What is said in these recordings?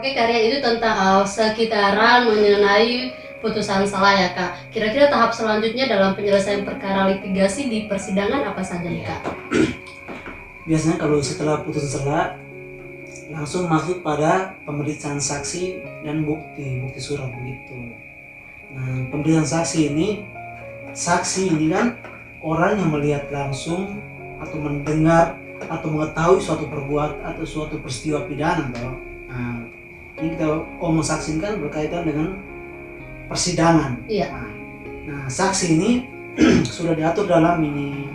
Oke, karya itu tentang sekitaran mengenai putusan salah ya Kak. Kira-kira tahap selanjutnya dalam penyelesaian perkara litigasi di persidangan apa saja nih Kak? Biasanya kalau setelah putusan salah langsung masuk pada pemeriksaan saksi dan bukti surat begitu. Nah, pemeriksaan saksi ini kan orang yang melihat langsung atau mendengar atau mengetahui suatu perbuatan atau suatu peristiwa pidana toh. Nah, ini kita omong saksi kan berkaitan dengan persidangan. Iya. Nah, saksi ini sudah diatur dalam ini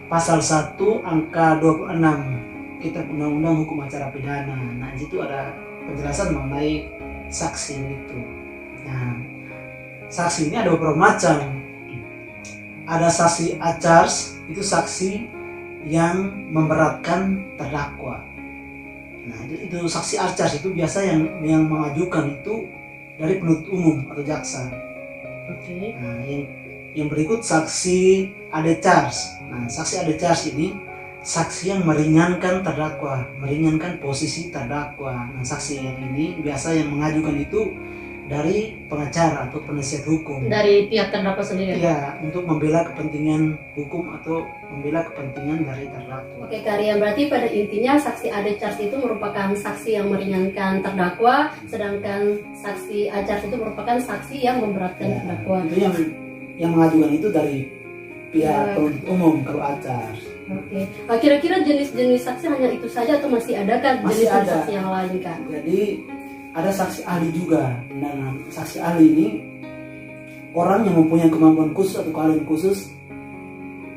pasal 1 angka 26 Kitab Undang-Undang Hukum Acara Pidana. Nah, di situ ada penjelasan mengenai saksi itu. Nah, saksi ini ada beberapa macam. Ada saksi acars, itu saksi yang memberatkan terdakwa. Nah, itu saksi acars itu biasa yang mengajukan itu dari penuntut umum atau jaksa. Oke. Nah, yang berikut saksi adecars. Nah, saksi adecars ini saksi yang meringankan terdakwa, meringankan posisi terdakwa. Nah, saksi yang ini biasa yang mengajukan itu dari pengacara atau penasihat hukum. Dari pihak terdakwa sendiri. Iya, untuk membela kepentingan hukum atau membela kepentingan dari terdakwa. Oke, karya berarti pada intinya saksi adecars itu merupakan saksi yang meringankan terdakwa, sedangkan saksi acars itu merupakan saksi yang memberatkan terdakwa. Itu yang mengajukan itu dari pihak penuntut umum kalau acars. Oke. Kira-kira jenis-jenis saksi hanya itu saja atau masih ada kan jenis saksi yang lain kan? Jadi ada saksi ahli juga. Nah, saksi ahli ini orang yang mempunyai kemampuan khusus atau keahlian khusus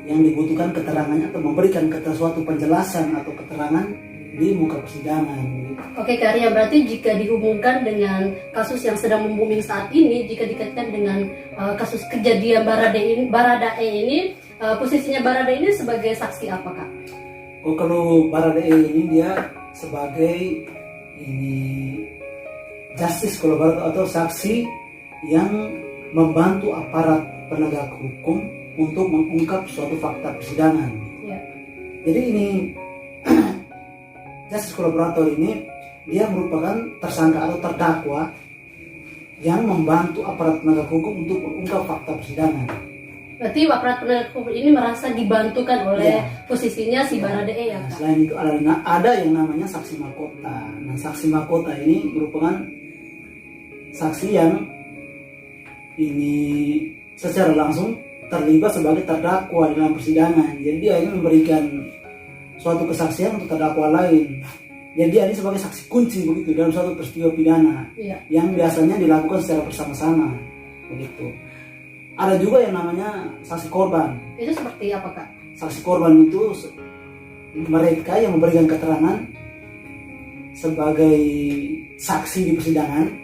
yang dibutuhkan keterangannya atau memberikan suatu penjelasan atau keterangan di muka persidangan. Oke, karya berarti jika dihubungkan dengan kasus yang sedang membuming saat ini, jika dikaitkan dengan kasus kejadian Baradae ini, posisinya Baradae ini sebagai saksi apa Kak? Oh, kalau Baradae ini dia sebagai justice collaborator atau saksi yang membantu aparat penegak hukum untuk mengungkap suatu fakta persidangan. Ya. Jadi ini justice collaborator ini dia merupakan tersangka atau terdakwa yang membantu aparat penegak hukum untuk mengungkap fakta persidangan. Berarti aparat penegak hukum ini merasa dibantukan oleh posisinya si Baradae ya Kak? Selain itu ada yang namanya saksi mahkota. Nah, saksi mahkota ini merupakan saksi yang ini secara langsung terlibat sebagai terdakwa dalam persidangan. Jadi dia ini memberikan suatu kesaksian untuk terdakwa lain. Jadi dia ini sebagai saksi kunci begitu dalam suatu peristiwa pidana yang biasanya dilakukan secara bersama-sama begitu. Ada juga yang namanya saksi korban. Itu seperti apa Kak? Saksi korban itu mereka yang memberikan keterangan sebagai saksi di persidangan.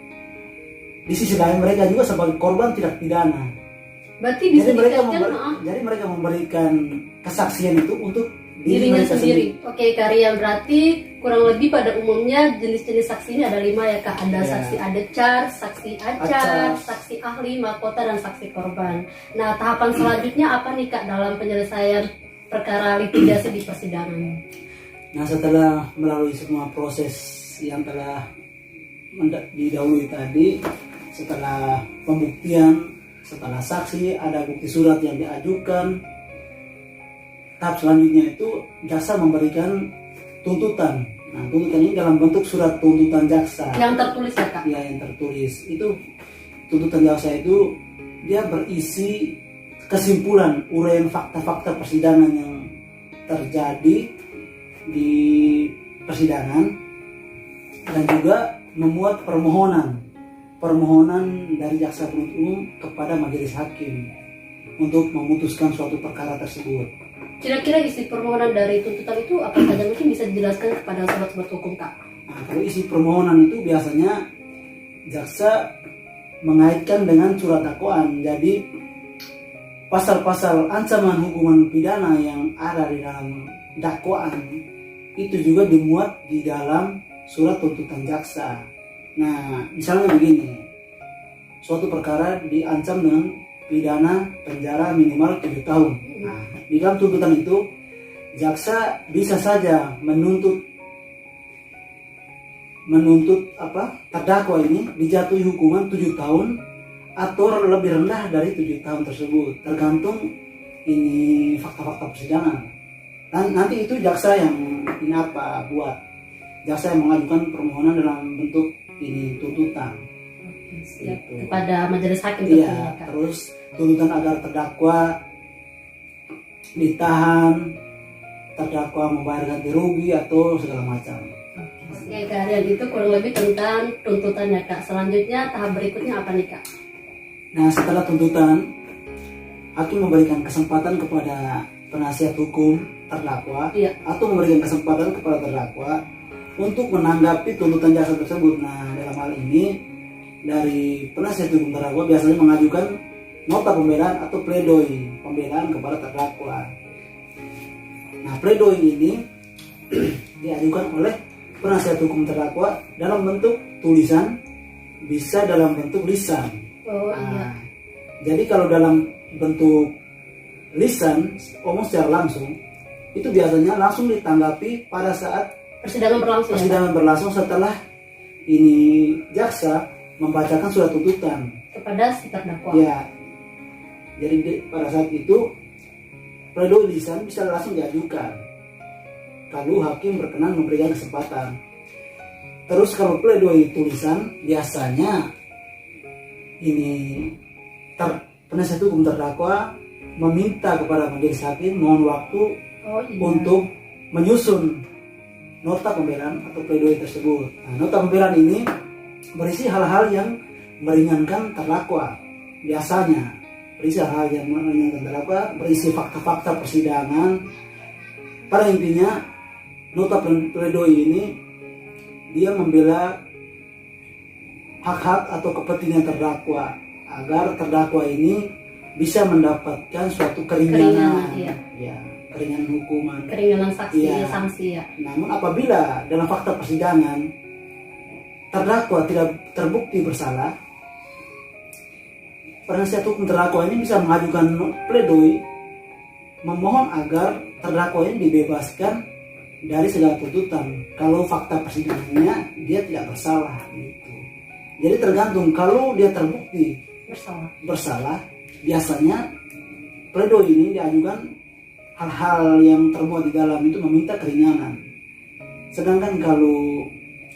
Di sisi lain mereka juga sebagai korban tidak pidana. Berarti bisa jadi mereka memberikan kesaksian itu untuk dirinya sendiri. Oke, karya berarti kurang lebih pada umumnya jenis-jenis saksi ini ada 5 ya Kak. Ada saksi adecars, saksi acars, saksi ahli, mahkota, dan saksi korban. Nah, tahapan selanjutnya apa nih Kak dalam penyelesaian perkara litigasi di persidangan? Nah, setelah melalui semua proses yang telah didahului tadi, setelah pembuktian, setelah saksi, ada bukti surat yang diajukan, tahap selanjutnya itu jaksa memberikan tuntutan. Nah, tuntutan ini dalam bentuk surat tuntutan jaksa. Yang tertulis ya Kak? Ya, yang tertulis. Itu tuntutan jaksa itu dia berisi kesimpulan, uraian fakta-fakta persidangan yang terjadi di persidangan dan juga memuat permohonan dari jaksa penuntut umum kepada majelis hakim untuk memutuskan suatu perkara tersebut. Kira-kira isi permohonan dari tuntutan itu apa saja, mungkin bisa dijelaskan kepada sobat-sobat hukum Kak? Nah, kalau isi permohonan itu biasanya jaksa mengaitkan dengan surat dakwaan. Jadi pasal-pasal ancaman hukuman pidana yang ada di dalam dakwaan itu juga dimuat di dalam surat tuntutan jaksa. Nah, misalnya begini, suatu perkara diancam dengan pidana penjara minimal 7 tahun. Nah, di dalam tuntutan itu jaksa bisa saja menuntut menuntut terdakwa ini dijatuhi hukuman 7 tahun atau lebih rendah dari 7 tahun tersebut, tergantung ini fakta-fakta persidangan. Dan nanti itu jaksa yang buat, jaksa yang mengajukan permohonan dalam bentuk ini tuntutan. Siap. Gitu. Kepada majelis hakim tentunya. Terus tuntutan agar terdakwa ditahan, terdakwa membayar ganti rugi atau segala macam. Oke, kalian itu kurang lebih tentang tuntutannya, Kak. Selanjutnya tahap berikutnya apa nih, Kak? Nah, setelah tuntutan, hakim memberikan kesempatan kepada penasihat hukum terdakwa atau memberikan kesempatan kepada terdakwa untuk menanggapi tuntutan jaksa tersebut. Nah, dalam hal ini dari penasihat hukum terdakwa biasanya mengajukan nota pembelaan atau pledoi pembelaan kepada terdakwa. Nah, pledoi ini diajukan oleh penasihat hukum terdakwa dalam bentuk tulisan, bisa dalam bentuk lisan. Jadi kalau dalam bentuk lisan, omong secara langsung, itu biasanya langsung ditanggapi pada saat persidangan berlangsung setelah ini jaksa membacakan surat tuntutan kepada si terdakwa. Ya, jadi pada saat itu pledoi lisan bisa langsung diajukan kalau hakim berkenan memberikan kesempatan. Terus kalau pledoi tulisan biasanya ini penasihat hukum terdakwa meminta kepada majelis hakim mohon waktu untuk menyusun nota pembelaan atau pledoi tersebut. Nah, nota pembelaan ini berisi hal-hal yang meringankan terdakwa. Biasanya berisi hal-hal yang meringankan terdakwa, berisi fakta-fakta persidangan. Pada intinya nota pledoi ini dia membela hak-hak atau kepentingan terdakwa agar terdakwa ini bisa mendapatkan suatu keringanan, keringanan hukuman, keringanan sanksi. Namun apabila dalam fakta persidangan terdakwa tidak terbukti bersalah, penasihat hukum terdakwa ini bisa mengajukan pledoi memohon agar terdakwa ini dibebaskan dari segala tuntutan kalau fakta persidangannya dia tidak bersalah gitu. Jadi tergantung, kalau dia terbukti bersalah biasanya pledoi ini diajukan hal-hal yang termuat di dalam itu meminta keringanan. Sedangkan kalau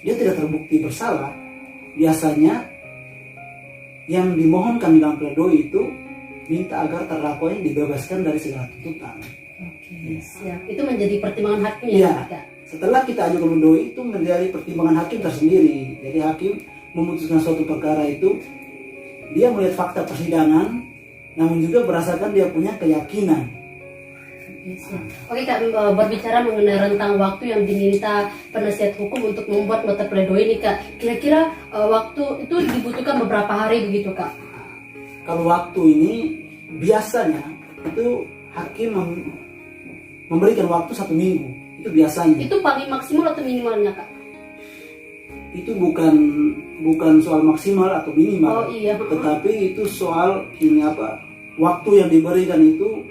dia tidak terbukti bersalah, biasanya yang dimohonkan di dalam pledoi itu minta agar terdakwa ini dibebaskan dari segala tuntutan. Siap. Itu menjadi pertimbangan hakim ya, Kak? Setelah kita ajukan pledoi itu menjadi pertimbangan hakim tersendiri. Jadi hakim memutuskan suatu perkara itu dia melihat fakta persidangan, namun juga berdasarkan dia punya keyakinan. Oke, Kak, berbicara mengenai rentang waktu yang diminta penasihat hukum untuk membuat nota pledoi ini, Kak, kira-kira waktu itu dibutuhkan beberapa hari begitu, Kak? Kalau waktu ini biasanya itu hakim memberikan waktu 1 minggu, itu biasanya. Itu paling maksimal atau minimalnya, Kak? Itu bukan soal maksimal atau minimal, tetapi itu soal waktu yang diberikan itu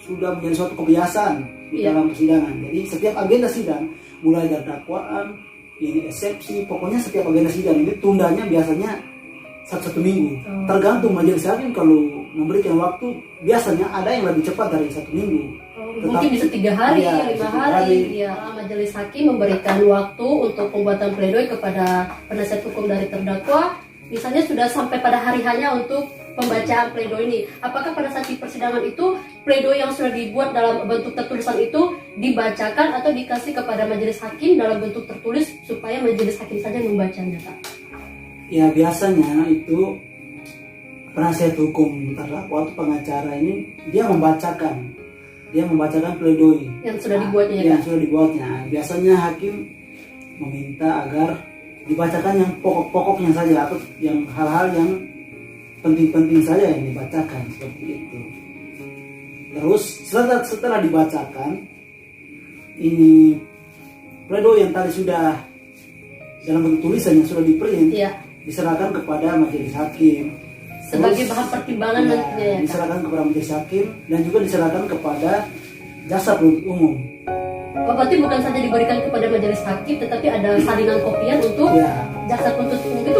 sudah menjadi suatu kebiasaan di dalam persidangan. Jadi setiap agenda sidang, mulai dari dakwaan, ini eksepsi, pokoknya setiap agenda sidang ini tundanya biasanya 1 minggu. Tergantung majelis hakim kalau memberikan waktu, biasanya ada yang lebih cepat dari 1 minggu. Mungkin bisa 3 hari, 5 hari. Majelis hakim memberikan waktu untuk pembuatan pledoi kepada penasihat hukum dari terdakwa. Misalnya sudah sampai pada hari hanya untuk pembacaan pledoi ini. Apakah pada saat di persidangan itu pledoi yang sudah dibuat dalam bentuk tertulisan itu dibacakan atau dikasih kepada majelis hakim dalam bentuk tertulis supaya majelis hakim saja membacanya, Kak? Ya, biasanya itu penasihat hukum terdakwa atau pengacara ini dia membacakan pledoi yang sudah dibuatnya, yang sudah dibuatnya. Biasanya hakim meminta agar dibacakan yang pokok-pokoknya saja atau yang hal-hal yang penting-penting saja yang dibacakan, seperti itu. Terus setelah dibacakan ini pledoi yang tadi sudah dalam bentuk tulisan yang sudah diprint, diserahkan kepada majelis hakim sebagai bahan pertimbangan nantinya, diserahkan kepada majelis hakim dan juga diserahkan kepada jaksa penuntut umum. berarti bukan saja diberikan kepada majelis hakim, tetapi ada salinan kopian untuk Ya. jaksa penuntut umum itu